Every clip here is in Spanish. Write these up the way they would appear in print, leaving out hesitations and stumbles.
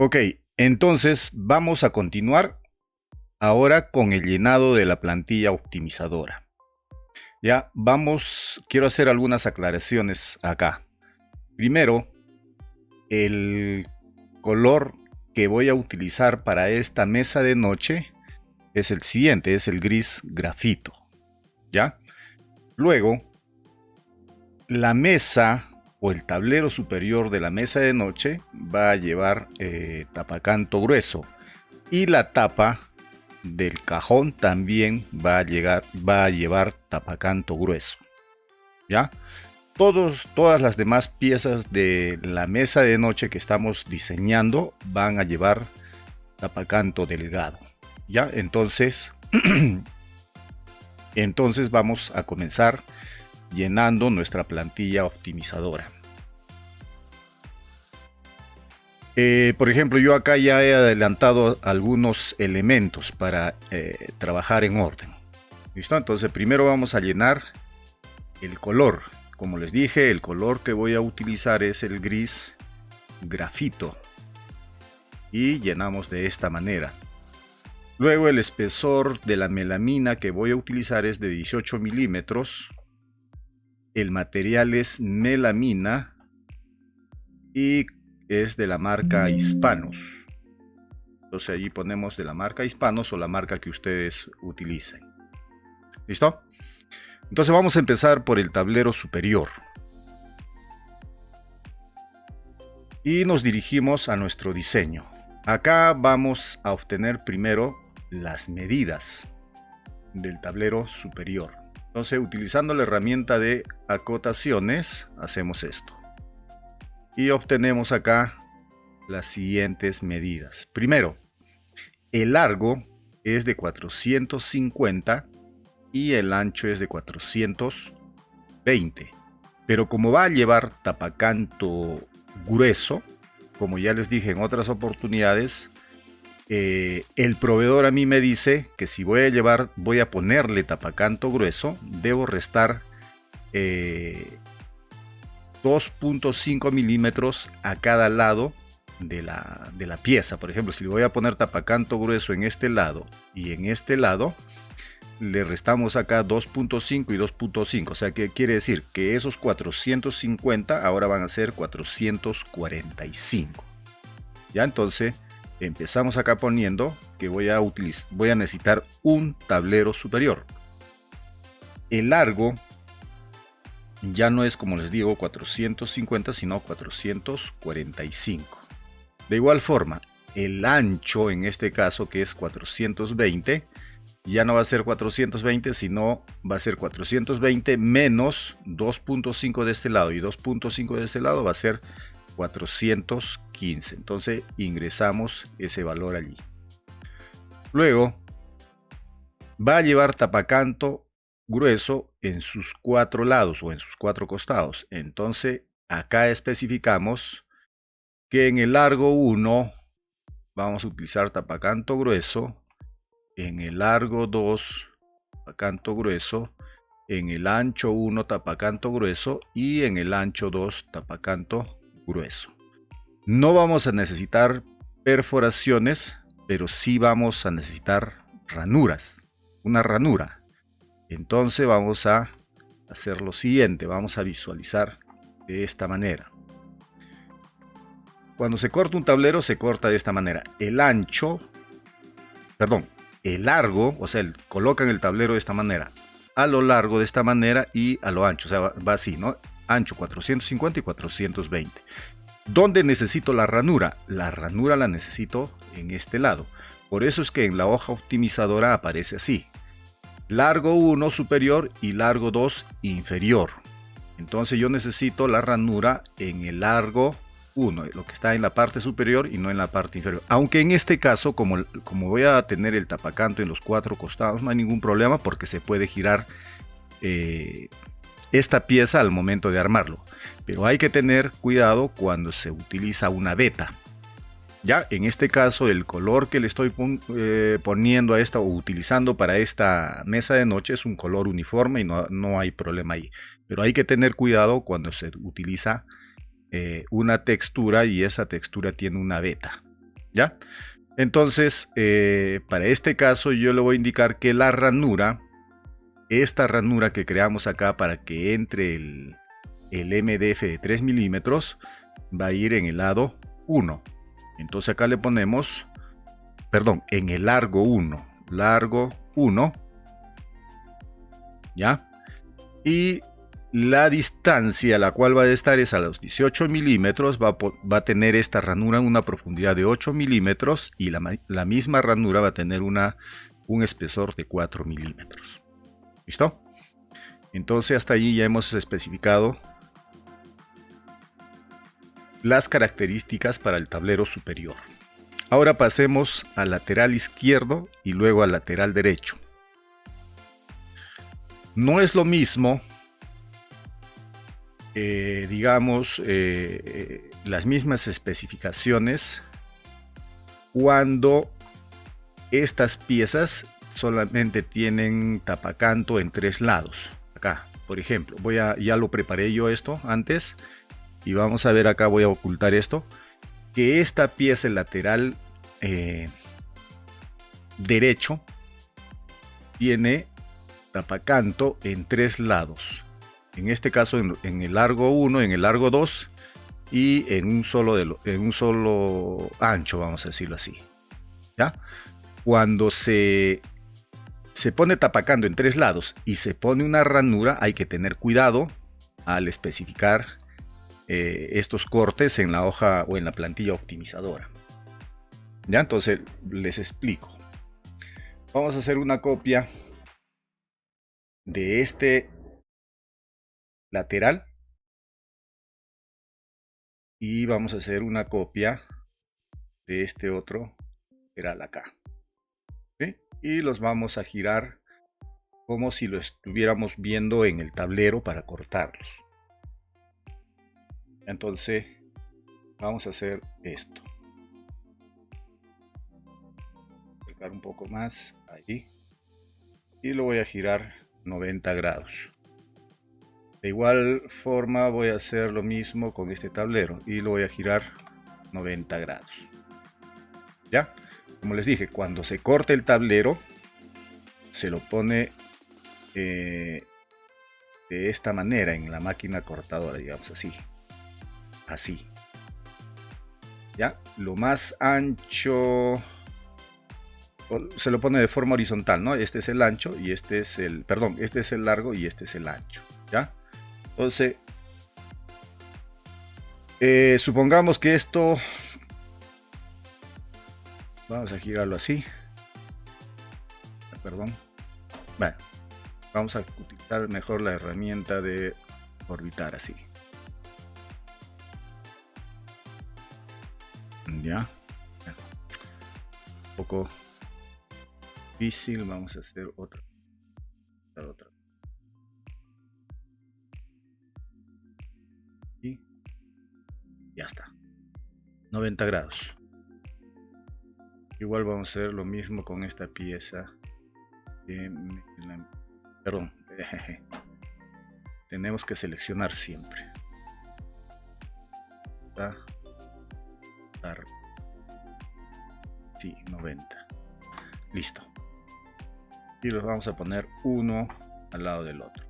Ok, entonces vamos a continuar ahora con el llenado de la plantilla optimizadora. Ya, quiero hacer algunas aclaraciones acá. Primero, el color que voy a utilizar para esta mesa de noche es el siguiente, es el gris grafito. ¿Ya? Luego, la mesa o el tablero superior de la mesa de noche va a llevar tapacanto grueso y la tapa del cajón también va a llevar tapacanto grueso. ¿Ya? Todas las demás piezas de la mesa de noche que estamos diseñando van a llevar tapacanto delgado. ¿Ya? Entonces vamos a comenzar llenando nuestra plantilla optimizadora. Por ejemplo, yo acá ya he adelantado algunos elementos para trabajar en orden. ¿Listo? Entonces primero vamos a llenar el color. Como les dije, el color que voy a utilizar es el gris grafito. Y llenamos de esta manera. Luego el espesor de la melamina que voy a utilizar es de 18 milímetros. El material es melamina y es de la marca Hispanos. Entonces allí ponemos de la marca Hispanos o la marca que ustedes utilicen. ¿Listo? Entonces vamos a empezar por el tablero superior. Y nos dirigimos a nuestro diseño. Acá vamos a obtener primero las medidas del tablero superior. Entonces, utilizando la herramienta de acotaciones, hacemos esto. Y obtenemos acá las siguientes medidas. Primero, el largo es de 450 y el ancho es de 420. Pero como va a llevar tapacanto grueso, como ya les dije en otras oportunidades, el proveedor a mí me dice que si voy a ponerle tapacanto grueso, debo restar 2.5 milímetros a cada lado de la pieza. Por ejemplo, si le voy a poner tapacanto grueso en este lado y en este lado, le restamos acá 2.5 y 2.5. O sea, que quiere decir que esos 450 ahora van a ser 445. Ya, entonces empezamos acá poniendo que voy a necesitar un tablero superior. El largo ya no es, como les digo, 450, sino 445. De igual forma, el ancho en este caso, que es 420, ya no va a ser 420, sino va a ser 420 menos 2.5 de este lado y 2.5 de este lado va a ser 415. Entonces ingresamos ese valor allí. Luego va a llevar tapacanto grueso en sus 4 lados o en sus 4 costados. Entonces acá especificamos que en el largo 1 vamos a utilizar tapacanto grueso, en el largo 2 tapacanto grueso, en el ancho 1 tapacanto grueso y en el ancho 2 tapacanto grueso. No vamos a necesitar perforaciones, pero sí vamos a necesitar ranuras, una ranura. Entonces vamos a hacer lo siguiente, vamos a visualizar de esta manera. Cuando se corta un tablero se corta de esta manera. El largo, o sea, colocan el tablero de esta manera, a lo largo de esta manera y a lo ancho, o sea, va así, ¿no? Ancho 450 y 420. ¿Dónde necesito la ranura? La ranura la necesito en este lado. Por eso es que en la hoja optimizadora aparece así. Largo 1 superior y largo 2 inferior. Entonces yo necesito la ranura en el largo 1, lo que está en la parte superior y no en la parte inferior. Aunque en este caso, como voy a tener el tapacanto en los 4 costados, no hay ningún problema porque se puede girar esta pieza al momento de armarlo. Pero hay que tener cuidado cuando se utiliza una veta. Ya, en este caso el color que le estoy poniendo a esta o utilizando para esta mesa de noche es un color uniforme y no hay problema ahí. Pero hay que tener cuidado cuando se utiliza una textura y esa textura tiene una veta. ¿Ya? Entonces, para este caso yo le voy a indicar que la ranura, esta ranura que creamos acá para que entre el MDF de 3 milímetros, va a ir en el lado 1. Entonces acá le ponemos, perdón, en el largo 1, largo 1, ¿ya? Y la distancia a la cual va a estar es a los 18 milímetros, va a tener esta ranura una profundidad de 8 milímetros y la misma ranura va a tener un espesor de 4 milímetros. ¿Listo? Entonces hasta allí ya hemos especificado las características para el tablero superior. Ahora pasemos al lateral izquierdo y luego al lateral derecho. No es lo mismo, digamos, las mismas especificaciones cuando estas piezas solamente tienen tapacanto en 3 lados. Acá, por ejemplo, ya lo preparé yo esto antes. Y vamos a ver acá, voy a ocultar esto, que esta pieza, el lateral derecho, tiene tapacanto en 3 lados. En este caso en el largo 1, en el largo 2 y en un solo ancho, vamos a decirlo así. ¿Ya? Cuando se pone tapacanto en 3 lados y se pone una ranura, hay que tener cuidado al especificar estos cortes en la hoja o en la plantilla optimizadora. Ya, entonces les explico. Vamos a hacer una copia de este lateral y vamos a hacer una copia de este otro lateral acá. ¿Sí? Y los vamos a girar como si lo estuviéramos viendo en el tablero para cortarlos. Entonces vamos a hacer esto. Acercar un poco más ahí y lo voy a girar 90 grados. De igual forma voy a hacer lo mismo con este tablero y lo voy a girar 90 grados. Ya, como les dije, cuando se corte el tablero se lo pone de esta manera en la máquina cortadora, digamos así. Así. Ya, lo más ancho se lo pone de forma horizontal, ¿no? Este es el ancho y este es el, perdón, este es el largo y este es el ancho, ¿ya? Entonces, supongamos que esto, vamos a girarlo así, perdón, bueno, vamos a utilizar mejor la herramienta de orbitar así. Ya, un poco difícil, vamos a hacer otra. Y ya está, 90 grados. Igual vamos a hacer lo mismo con esta pieza. Perdón, tenemos que seleccionar siempre. Sí, 90. Listo. Y los vamos a poner uno al lado del otro.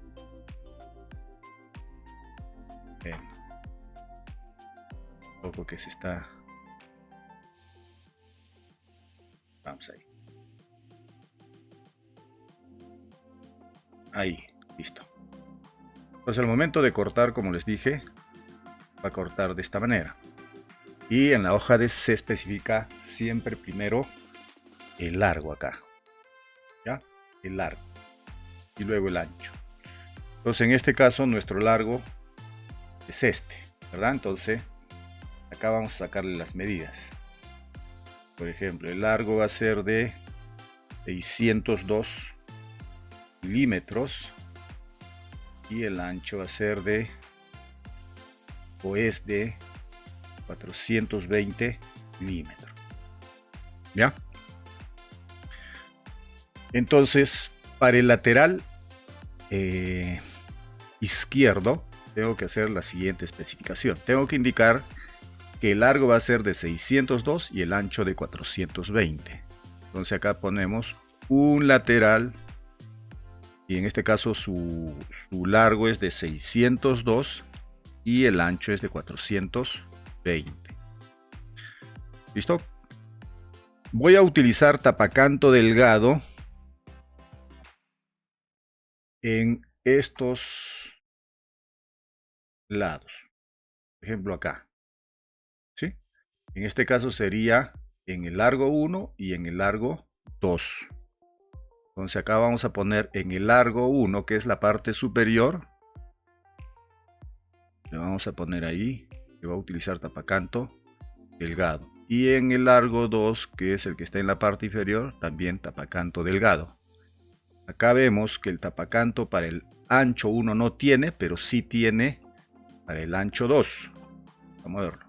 Bien. Un poco que se está. Vamos ahí. Ahí, listo. Entonces al momento de cortar, como les dije, va a cortar de esta manera. Y en la hoja se especifica siempre primero el largo acá. ¿Ya? El largo. Y luego el ancho. Entonces en este caso nuestro largo es este, ¿verdad? Entonces acá vamos a sacarle las medidas. Por ejemplo, el largo va a ser de 602 milímetros y el ancho va a ser de 420 milímetros. ¿Ya? Entonces, para el lateral izquierdo, tengo que hacer la siguiente especificación. Tengo que indicar que el largo va a ser de 602 y el ancho de 420. Entonces acá ponemos un lateral y en este caso su largo es de 602 y el ancho es de 420. ¿Listo? Voy a utilizar tapacanto delgado en estos lados. Por ejemplo acá. ¿Sí? En este caso sería en el largo 1 y en el largo 2. Entonces acá vamos a poner en el largo 1, que es la parte superior. Le vamos a poner ahí, que va a utilizar tapacanto delgado. Y en el largo 2, que es el que está en la parte inferior, también tapacanto delgado. Acá vemos que el tapacanto para el ancho 1 no tiene, pero sí tiene para el ancho 2. Vamos a verlo.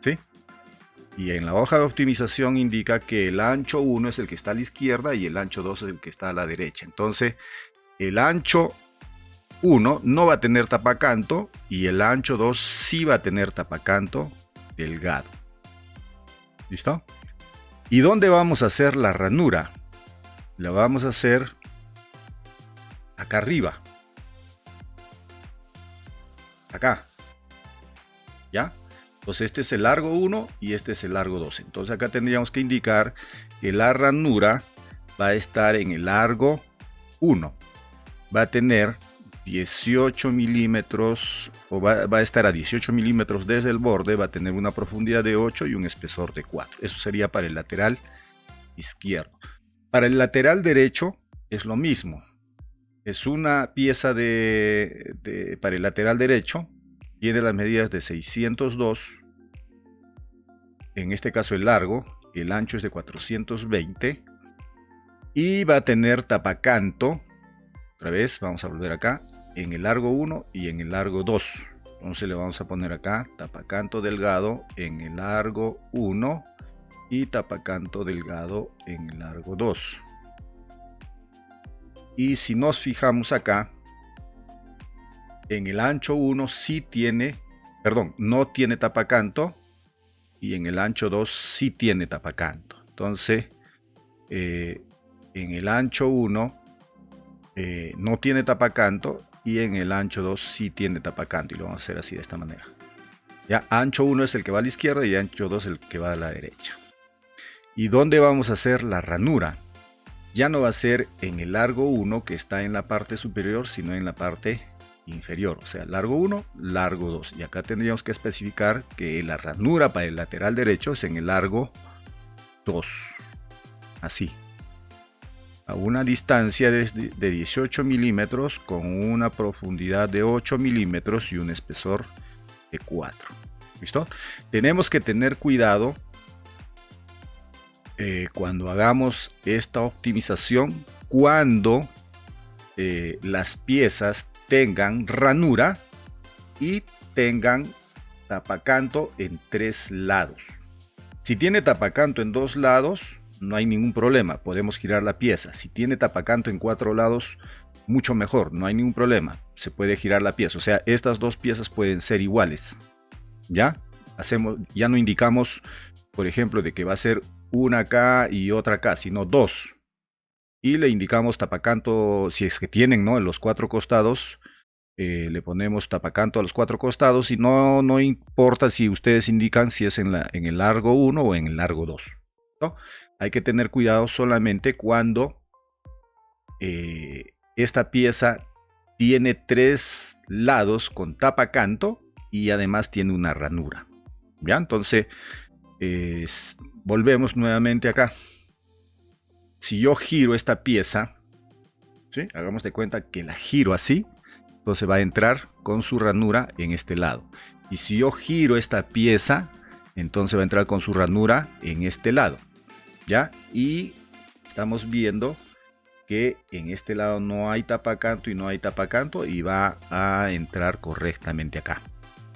¿Sí? Y en la hoja de optimización indica que el ancho 1 es el que está a la izquierda y el ancho 2 es el que está a la derecha. Entonces, el ancho 1 no va a tener tapacanto y el ancho 2 sí va a tener tapacanto delgado. ¿Listo? ¿Y dónde vamos a hacer la ranura? La vamos a hacer acá arriba. Acá. ¿Ya? Entonces este es el largo 1 y este es el largo 2. Entonces acá tendríamos que indicar que la ranura va a estar en el largo 1. Va a tener 18 milímetros, o va a estar a 18 milímetros desde el borde, va a tener una profundidad de 8 y un espesor de 4. Eso sería para el lateral izquierdo. Para el lateral derecho es lo mismo. Es una pieza para el lateral derecho. Tiene las medidas de 602. En este caso el largo, el ancho es de 420. Y va a tener tapacanto. Otra vez, vamos a volver acá. En el largo 1 y en el largo 2. Entonces le vamos a poner acá tapacanto delgado en el largo 1 y tapacanto delgado en el largo 2. Y si nos fijamos acá, en el ancho 1 sí tiene, perdón, no tiene tapacanto y en el ancho 2 sí tiene tapacanto. Entonces, en el ancho 1 no tiene tapacanto y en el ancho 2 sí tiene tapacanto y lo vamos a hacer así de esta manera. Ya, ancho 1 es el que va a la izquierda y ancho 2 el que va a la derecha. ¿Y dónde vamos a hacer la ranura? Ya no va a ser en el largo 1 que está en la parte superior, sino en la parte inferior. O sea, largo 1, largo 2. Y acá tendríamos que especificar que la ranura para el lateral derecho es en el largo 2. Así. A una distancia de 18 milímetros con una profundidad de 8 milímetros y un espesor de 4. ¿Listo? Tenemos que tener cuidado cuando hagamos esta optimización, cuando las piezas tengan ranura y tengan tapacanto en 3 lados. Si tiene tapacanto en 2 lados, no hay ningún problema, podemos girar la pieza. Si tiene tapacanto en 4 lados, mucho mejor, no hay ningún problema, se puede girar la pieza. O sea, estas dos piezas pueden ser iguales. ¿Ya? Ya no indicamos, por ejemplo, de que va a ser una acá y otra acá, sino 2. Y le indicamos tapacanto, si es que tienen, ¿no?, en los 4 costados, le ponemos tapacanto a los 4 costados y no importa si ustedes indican si es en el largo 1 o en el largo 2. ¿No? Hay que tener cuidado solamente cuando esta pieza tiene 3 lados con tapacanto y además tiene una ranura. ¿Ya? Entonces, volvemos nuevamente acá. Si yo giro esta pieza, ¿sí?, hagamos de cuenta que la giro así, entonces va a entrar con su ranura en este lado. Y si yo giro esta pieza, entonces va a entrar con su ranura en este lado. ¿Ya? Y estamos viendo que en este lado no hay tapacanto y no hay tapacanto y va a entrar correctamente acá.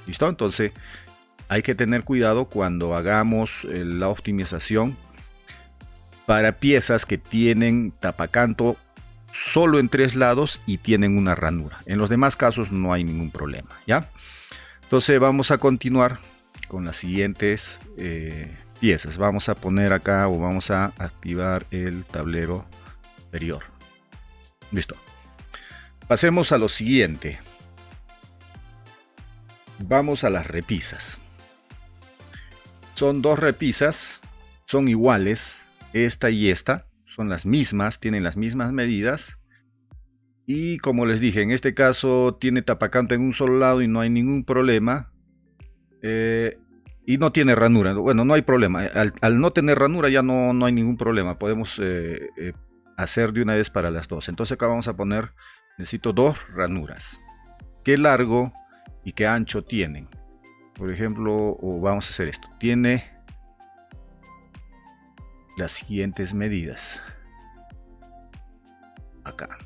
¿Listo? Entonces hay que tener cuidado cuando hagamos la optimización para piezas que tienen tapacanto solo en 3 lados y tienen una ranura. En los demás casos no hay ningún problema. ¿Ya? Entonces vamos a continuar con las siguientes piezas. Vamos a poner acá o vamos a activar el tablero superior. Listo. Pasemos a lo siguiente. Vamos a las repisas. Son dos repisas, son iguales, esta y esta, son las mismas, tienen las mismas medidas. Y como les dije, en este caso tiene tapacanto en un solo lado y no hay ningún problema. Y no tiene ranura. Bueno, no hay problema. Al no tener ranura ya no hay ningún problema. Podemos hacer de una vez para las dos. Entonces acá vamos a poner, necesito dos ranuras. ¿Qué largo y qué ancho tienen? Por ejemplo, o vamos a hacer esto. Tiene las siguientes medidas. Acá.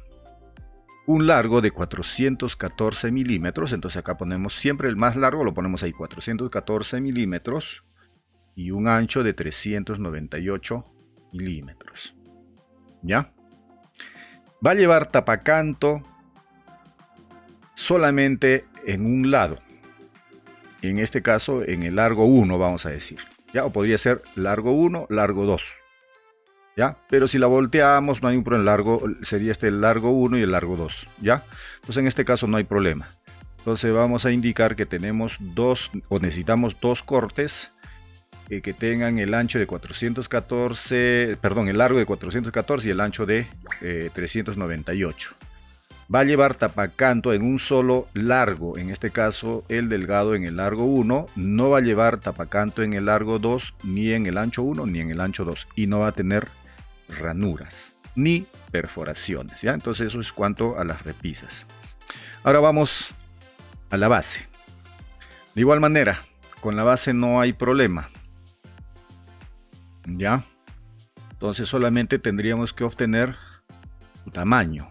Un largo de 414 milímetros, entonces acá ponemos siempre el más largo, lo ponemos ahí, 414 milímetros, y un ancho de 398 milímetros. ¿Ya? Va a llevar tapacanto solamente en un lado, en este caso en el largo 1 vamos a decir, ¿ya? O podría ser largo 1, largo 2. ¿Ya? Pero si la volteamos no hay un problema, largo, sería este el largo 1 y el largo 2, ¿ya? Entonces en este caso no hay problema. Entonces vamos a indicar que tenemos dos, o necesitamos dos cortes que tengan el ancho de 414, perdón, el largo de 414 y el ancho de 398. Va a llevar tapacanto en un solo largo, en este caso el delgado en el largo 1, no va a llevar tapacanto en el largo 2, ni en el ancho 1, ni en el ancho 2, y no va a tener ranuras ni perforaciones, ¿ya? Entonces eso es cuanto a las repisas. Ahora vamos a la base. De igual manera, con la base no hay problema, ¿ya? Entonces solamente tendríamos que obtener su tamaño.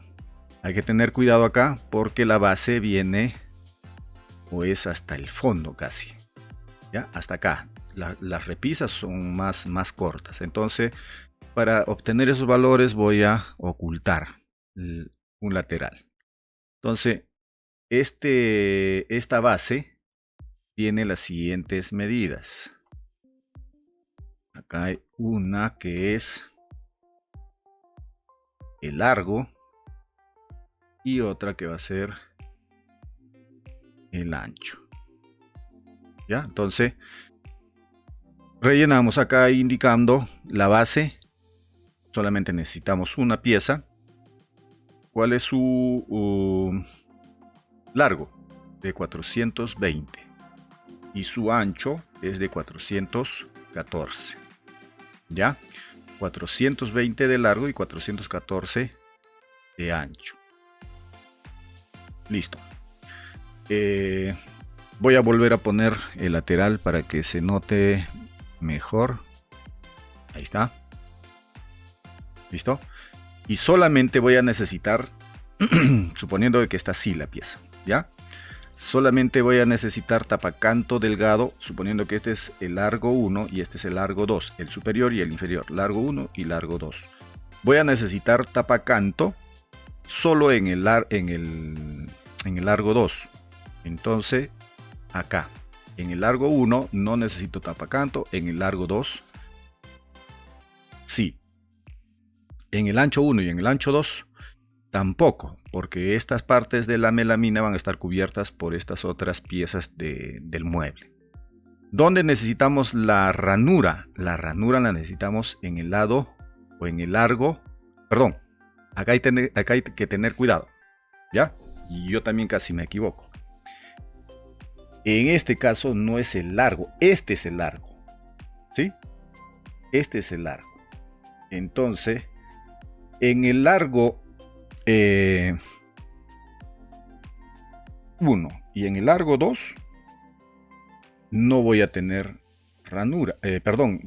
Hay que tener cuidado acá porque la base viene o es hasta el fondo casi, ¿ya? Hasta acá. Las repisas son más cortas, entonces para obtener esos valores voy a ocultar un lateral. Entonces, esta base tiene las siguientes medidas. Acá hay una que es el largo y otra que va a ser el ancho. ¿Ya? Entonces, rellenamos acá indicando la base. Solamente necesitamos una pieza. ¿Cuál es su largo? De 420. Y su ancho es de 414. ¿Ya? 420 de largo y 414 de ancho. Listo. Voy a volver a poner el lateral para que se note mejor. Ahí está. ¿Listo? Y solamente voy a necesitar, suponiendo que está así la pieza, ¿ya? Solamente voy a necesitar tapacanto delgado, suponiendo que este es el largo 1 y este es el largo 2, el superior y el inferior, largo 1 y largo 2. Voy a necesitar tapacanto solo en el largo 2. Entonces, acá, en el largo 1 no necesito tapacanto, en el largo 2, sí. En el ancho 1 y en el ancho 2 tampoco, porque estas partes de la melamina van a estar cubiertas por estas otras piezas del mueble. ¿Dónde necesitamos la ranura? La ranura la necesitamos en el lado o en el largo. Perdón, acá hay que tener cuidado, ¿ya? Y yo también casi me equivoco. En este caso no es el largo, este es el largo, ¿sí? Este es el largo. Entonces, en el largo 1 y en el largo 2 no voy a tener ranura,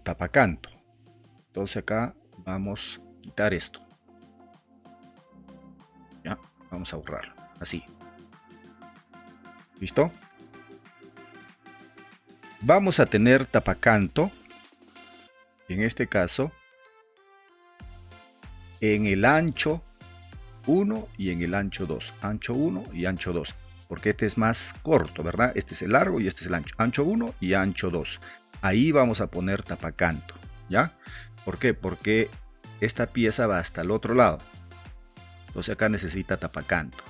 tapacanto. Entonces acá vamos a quitar esto. Ya, vamos a borrarlo, así. ¿Listo? Vamos a tener tapacanto, en este caso, en el ancho 1 y en el ancho 2. Ancho 1 y ancho 2. porque este es más corto, ¿verdad? Este es el largo y este es el ancho. Ancho 1 y ancho 2. Ahí vamos a poner tapacanto, ¿ya? ¿Por qué? Porque esta pieza va hasta el otro lado. Entonces acá necesita tapacanto.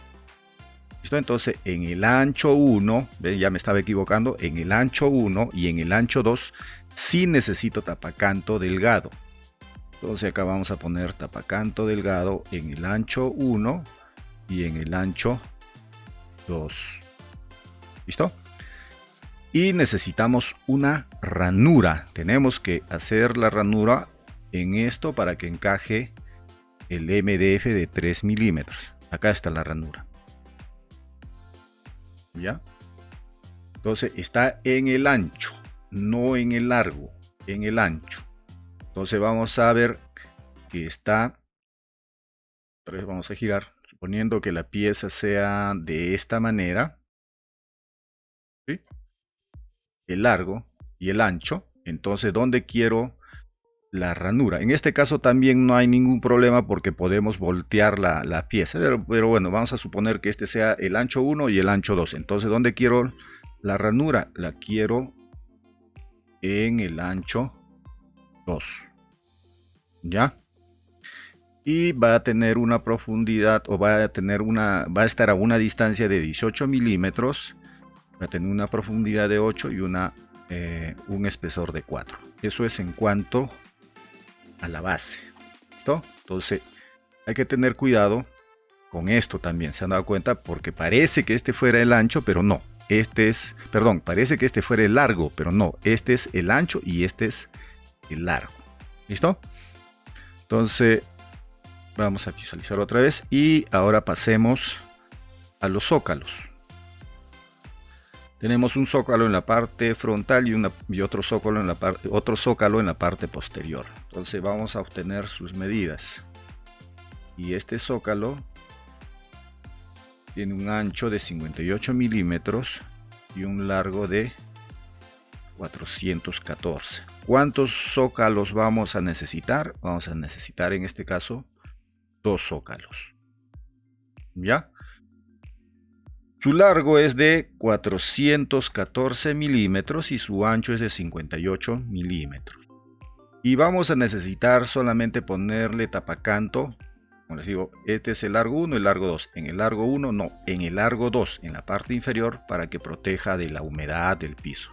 ¿Listo? Entonces en el ancho 1, ¿ven? Ya me estaba equivocando, en el ancho 1 y en el ancho 2 sí necesito tapacanto delgado. Entonces acá vamos a poner tapacanto delgado en el ancho 1 y en el ancho 2. ¿Listo? Y necesitamos una ranura. Tenemos que hacer la ranura en esto para que encaje el MDF de 3 milímetros. Acá está la ranura. ¿Ya? Entonces está en el ancho, no en el largo, en el ancho. Entonces vamos a ver que está, otra vez vamos a girar, suponiendo que la pieza sea de esta manera, ¿sí? El largo y el ancho. Entonces, ¿dónde quiero la ranura? En este caso también no hay ningún problema porque podemos voltear la pieza, pero bueno, vamos a suponer que este sea el ancho 1 y el ancho 2. Entonces, ¿dónde quiero la ranura? La quiero en el ancho 2. ¿Ya? Y va a tener una profundidad, o va a estar a una distancia de 18 milímetros. Va a tener una profundidad de 8 y un espesor de 4. Eso es en cuanto a la base. ¿Listo? Entonces hay que tener cuidado con esto también. ¿Se han dado cuenta? Porque parece que este fuera el ancho, pero no. Parece que este fuera el largo, pero no. Este es el ancho y este es el largo. ¿Listo? Entonces vamos a visualizar otra vez y ahora pasemos a los zócalos. Tenemos un zócalo en la parte frontal y otro zócalo en la parte posterior. Entonces vamos a obtener sus medidas. Y este zócalo tiene un ancho de 58 milímetros y un largo de 414. ¿Cuántos zócalos vamos a necesitar? Vamos a necesitar en este caso 2 zócalos. ¿Ya? Su largo es de 414 milímetros y su ancho es de 58 milímetros. Y vamos a necesitar solamente ponerle tapacanto. Como les digo, este es el largo 1 y el largo 2. En el largo 1 no, en el largo 2, en la parte inferior, para que proteja de la humedad del piso.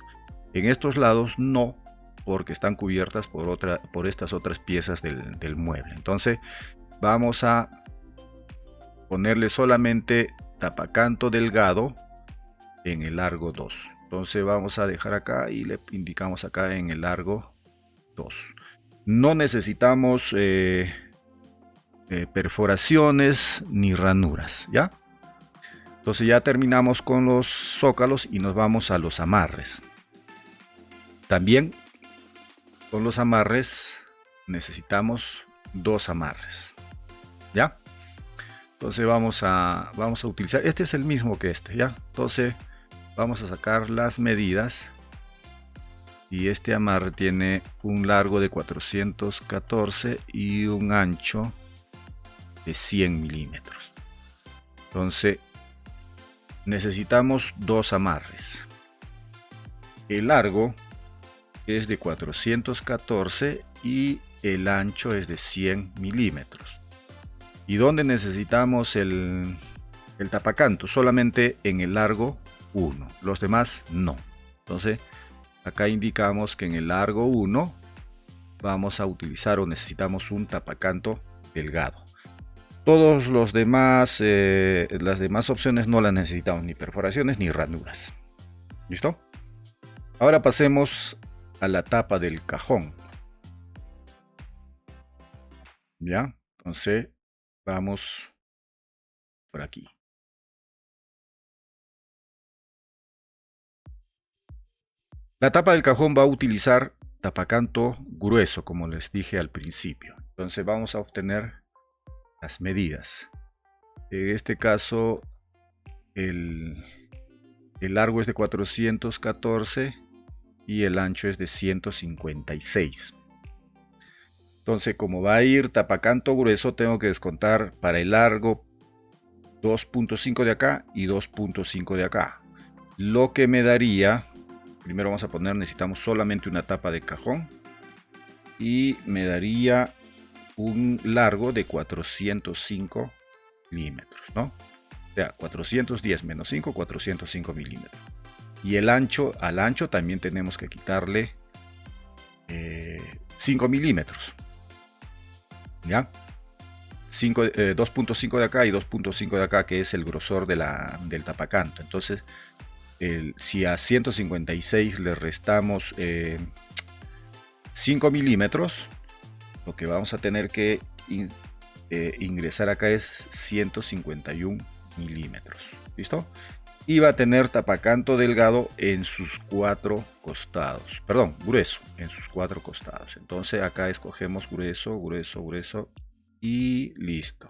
En estos lados no, porque están cubiertas por estas otras piezas del mueble. Entonces vamos a ponerle solamente tapacanto delgado en el largo 2. Entonces vamos a dejar acá y le indicamos acá en el largo 2. No necesitamos perforaciones ni ranuras, ¿ya? Entonces ya terminamos con los zócalos y nos vamos a los amarres. También con los amarres necesitamos 2 amarres, ¿ya? Entonces vamos a utilizar, este es el mismo que este, ¿ya? Entonces vamos a sacar las medidas y este amarre tiene un largo de 414 y un ancho de 100 milímetros. Entonces necesitamos 2 amarres. El largo es de 414 y el ancho es de 100 milímetros. ¿Y dónde necesitamos el tapacanto? Solamente en el largo 1, los demás no. Entonces acá indicamos que en el largo 1 vamos a utilizar o necesitamos un tapacanto delgado. Todos los demás, las demás opciones no las necesitamos, ni perforaciones ni ranuras. ¿Listo? Ahora pasemos a la tapa del cajón. ¿Ya? Entonces vamos por aquí. La tapa del cajón va a utilizar tapacanto grueso, como les dije al principio. Entonces vamos a obtener las medidas. En este caso el largo es de 414 y el ancho es de 156. Entonces, como va a ir tapacanto grueso, tengo que descontar para el largo 2.5 de acá y 2.5 de acá. Lo que me daría, primero vamos a poner, necesitamos solamente una tapa de cajón. Y me daría un largo de 405 milímetros, ¿no? O sea, 410 menos 5, 405 milímetros. Y el ancho, al ancho también tenemos que quitarle 5 milímetros. ¿Ya? 2.5 de acá y 2.5 de acá, que es el grosor del tapacanto. Entonces, si a 156 le restamos 5 milímetros, lo que vamos a tener que ingresar acá es 151 milímetros. ¿Listo? Y va a tener tapacanto delgado en sus 4 costados. Perdón, grueso en sus 4 costados. Entonces acá escogemos grueso, grueso, grueso y listo.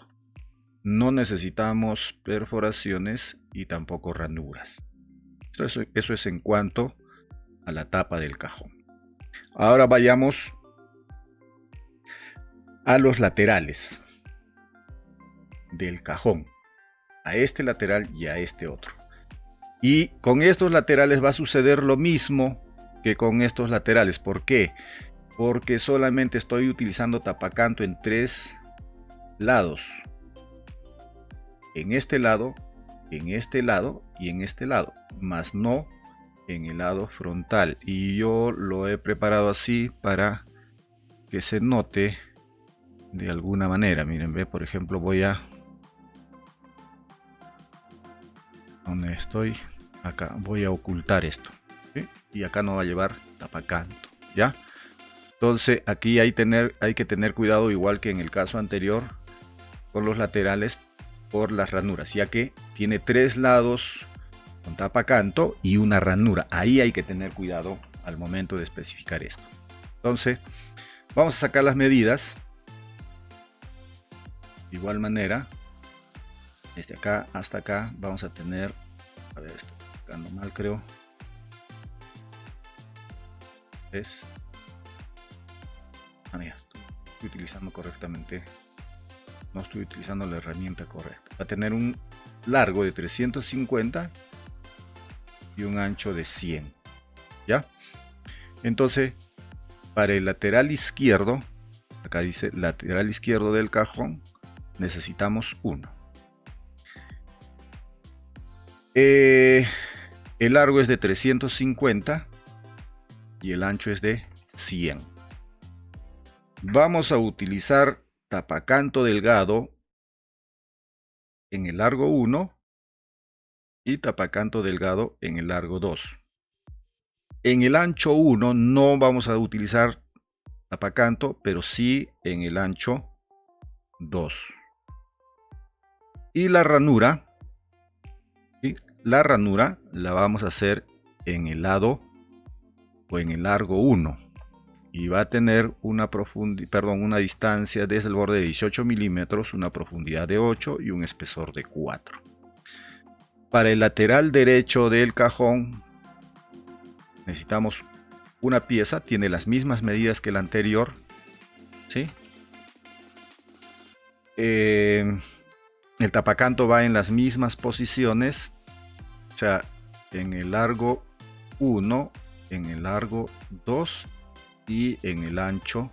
No necesitamos perforaciones y tampoco ranuras. Eso es en cuanto a la tapa del cajón. Ahora vayamos a los laterales del cajón. A este lateral y a este otro. Y con estos laterales va a suceder lo mismo que con estos laterales. ¿Por qué? Porque solamente estoy utilizando tapacanto en 3 lados. En este lado, en este lado y en este lado. Más no en el lado frontal. Y yo lo he preparado así para que se note de alguna manera. Miren, ve, por ejemplo, voy a... ¿Dónde estoy? Acá voy a ocultar esto, ¿sí? Y acá no va a llevar tapacanto, ¿ya? Entonces aquí hay que tener cuidado, igual que en el caso anterior, con los laterales por las ranuras, ya que tiene 3 lados con tapacanto y una ranura. Ahí hay que tener cuidado al momento de especificar esto. Entonces vamos a sacar las medidas. De igual manera, desde acá hasta acá vamos a tener, a ver, estoy sacando mal, creo, es, mira, estoy utilizando correctamente, no estoy utilizando la herramienta correcta. Va a tener un largo de 350 y un ancho de 100, ¿ya? Entonces, para el lateral izquierdo, acá dice lateral izquierdo del cajón, necesitamos 1. El largo es de 350 y el ancho es de 100. Vamos a utilizar tapacanto delgado en el largo 1 y tapacanto delgado en el largo 2. En el ancho 1 no vamos a utilizar tapacanto, pero sí en el ancho 2. Y la ranura, ¿sí? La ranura la vamos a hacer en el lado o en el largo 1 y va a tener una distancia desde el borde de 18 milímetros, una profundidad de 8 y un espesor de 4. Para el lateral derecho del cajón necesitamos una pieza, tiene las mismas medidas que la anterior, ¿sí? El tapacanto va en las mismas posiciones, o sea, en el largo 1, en el largo 2 y en el ancho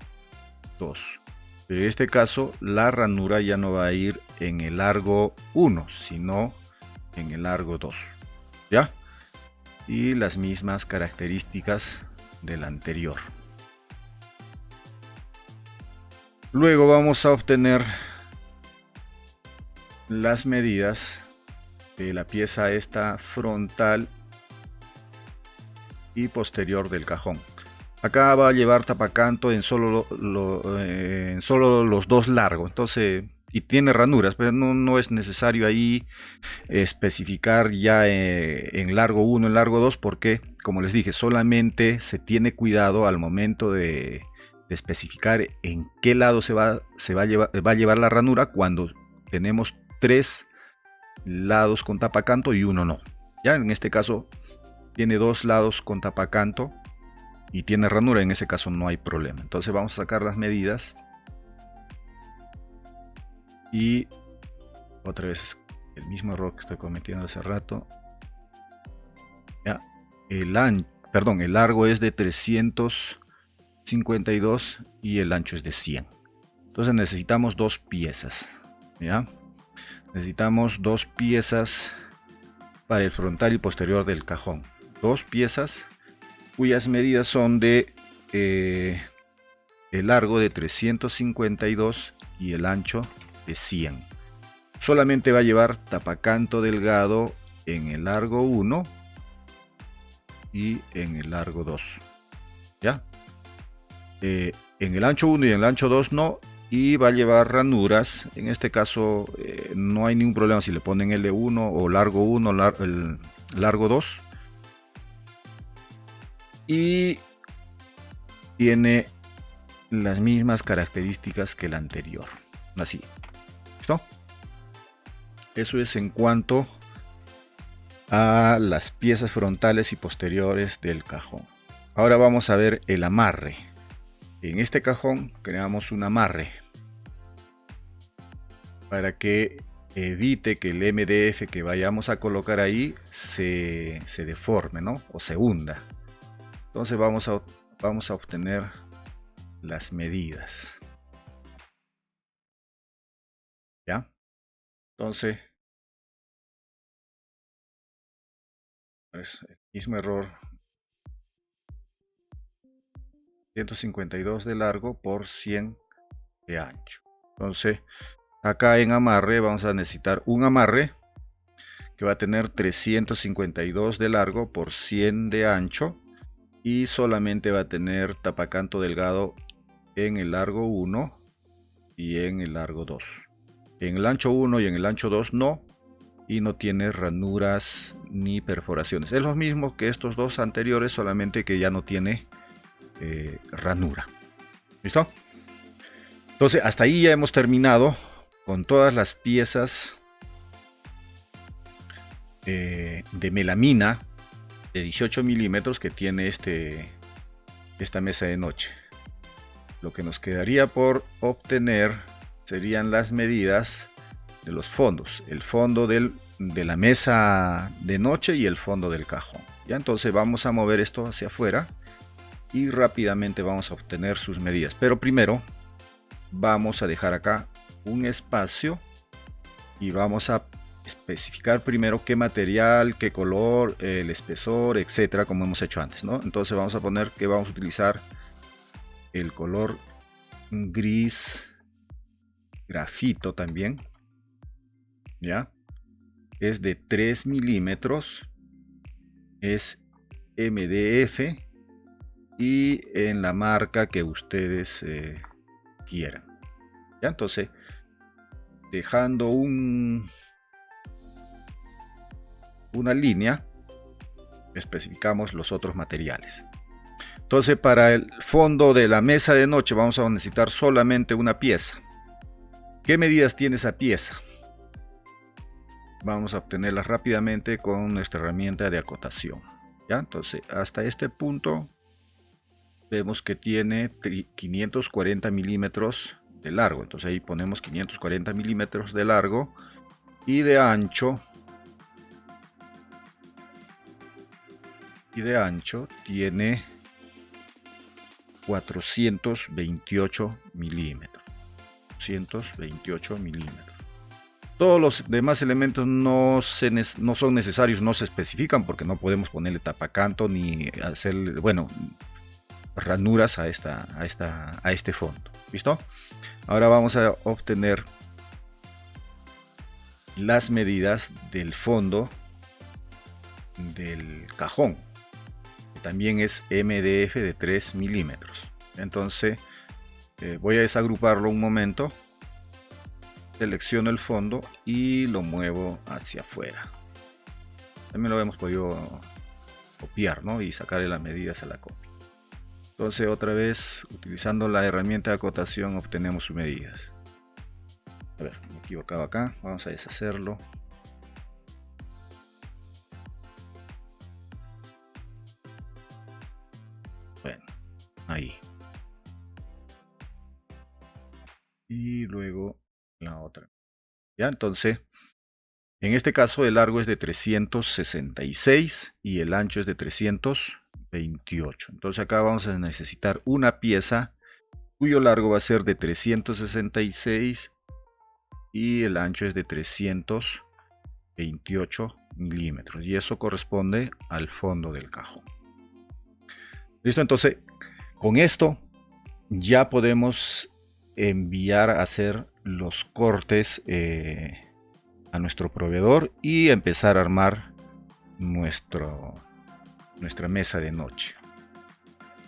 2. En este caso, la ranura ya no va a ir en el largo 1, sino en el largo 2, ¿ya? Y las mismas características del anterior. Luego vamos a obtener las medidas de la pieza esta frontal y posterior del cajón. Acá va a llevar tapacanto en solo los 2 largos, entonces, y tiene ranuras, pero no es necesario ahí especificar ya en largo 1, en largo 2, porque como les dije, solamente se tiene cuidado al momento de especificar en qué lado va a llevar la ranura cuando tenemos 3 lados con tapacanto y 1 no. Ya en este caso tiene 2 lados con tapacanto y tiene ranura, en ese caso no hay problema. Entonces vamos a sacar las medidas y otra vez el mismo error que estoy cometiendo hace rato. Ya, el largo es de 352 y el ancho es de 100. Entonces necesitamos dos piezas. ¿Ya? Necesitamos dos piezas para el frontal y posterior del cajón. Dos piezas cuyas medidas son de el largo de 352 y el ancho de 100. Solamente va a llevar tapacanto delgado en el largo 1 y en el largo 2. ¿Ya? En el ancho 1 y en el ancho 2 no. Y va a llevar ranuras. En este caso no hay ningún problema si le ponen L1 o largo 1, el largo 2. Y tiene las mismas características que el anterior. Así. ¿Listo? Eso es en cuanto a las piezas frontales y posteriores del cajón. Ahora vamos a ver el amarre. En este cajón creamos un amarre para que evite que el MDF que vayamos a colocar ahí se deforme, ¿no? O se hunda. Entonces vamos a obtener las medidas. ¿Ya? Entonces, es el mismo error. 152 de largo por 100 de ancho. Entonces, acá en amarre vamos a necesitar un amarre que va a tener 352 de largo por 100 de ancho y solamente va a tener tapacanto delgado en el largo 1 y en el largo 2. En el ancho 1 y en el ancho 2 no, y no tiene ranuras ni perforaciones. Es lo mismo que estos dos anteriores, solamente que ya no tiene ranura. ¿Listo? Entonces hasta ahí ya hemos terminado con todas las piezas de melamina de 18 milímetros que tiene esta mesa de noche. Lo que nos quedaría por obtener serían las medidas de los fondos, el fondo de la mesa de noche y el fondo del cajón. Ya, entonces vamos a mover esto hacia afuera y rápidamente vamos a obtener sus medidas, pero primero vamos a dejar acá un espacio y vamos a especificar primero qué material, qué color, el espesor, etcétera, como hemos hecho antes, ¿no? Entonces vamos a poner que vamos a utilizar el color gris grafito también, ya, es de 3 milímetros, es MDF y en la marca que ustedes quieran. Ya, entonces dejando una línea, especificamos los otros materiales. Entonces para el fondo de la mesa de noche vamos a necesitar solamente una pieza. ¿Qué medidas tiene esa pieza? Vamos a obtenerlas rápidamente con nuestra herramienta de acotación. ¿Ya? Entonces hasta este punto vemos que tiene 540 milímetros de largo. Entonces ahí ponemos 540 milímetros de largo y de ancho. Tiene 428 milímetros. 428 milímetros. Todos los demás elementos no son necesarios, no se especifican porque no podemos ponerle tapacanto ni hacer, bueno, ranuras a este fondo. ¿Listo? Ahora vamos a obtener las medidas del fondo del cajón, que también es MDF de 3 milímetros. Entonces voy a desagruparlo un momento, selecciono el fondo y lo muevo hacia afuera. También lo hemos podido copiar, ¿no? Y sacarle las medidas a la copia. Entonces otra vez, utilizando la herramienta de acotación, obtenemos sus medidas. A ver, me he equivocado acá, vamos a deshacerlo. Bueno, ahí. Y luego la otra. Ya, entonces En este caso el largo es de 366 y el ancho es de 328. Entonces acá vamos a necesitar una pieza cuyo largo va a ser de 366 y el ancho es de 328 milímetros. Y eso corresponde al fondo del cajón. Listo, entonces con esto ya podemos enviar a hacer los cortes a nuestro proveedor y empezar a armar nuestra mesa de noche.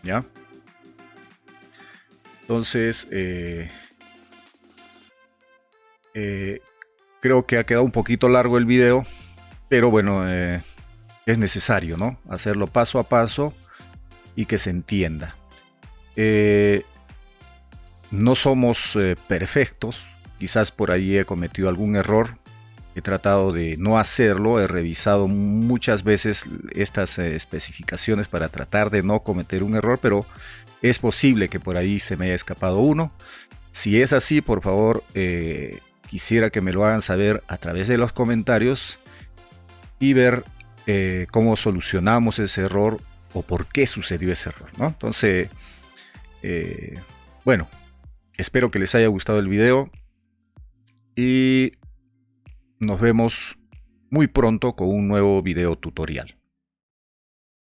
¿Ya? Entonces creo que ha quedado un poquito largo el video, pero bueno, es necesario, ¿no? Hacerlo paso a paso y que se entienda. No somos perfectos, quizás por ahí he cometido algún error, he tratado de no hacerlo, he revisado muchas veces estas especificaciones para tratar de no cometer un error, pero es posible que por ahí se me haya escapado uno. Si es así, por favor, quisiera que me lo hagan saber a través de los comentarios y ver cómo solucionamos ese error o por qué sucedió ese error, ¿no? Entonces, bueno, espero que les haya gustado el video y nos vemos muy pronto con un nuevo video tutorial.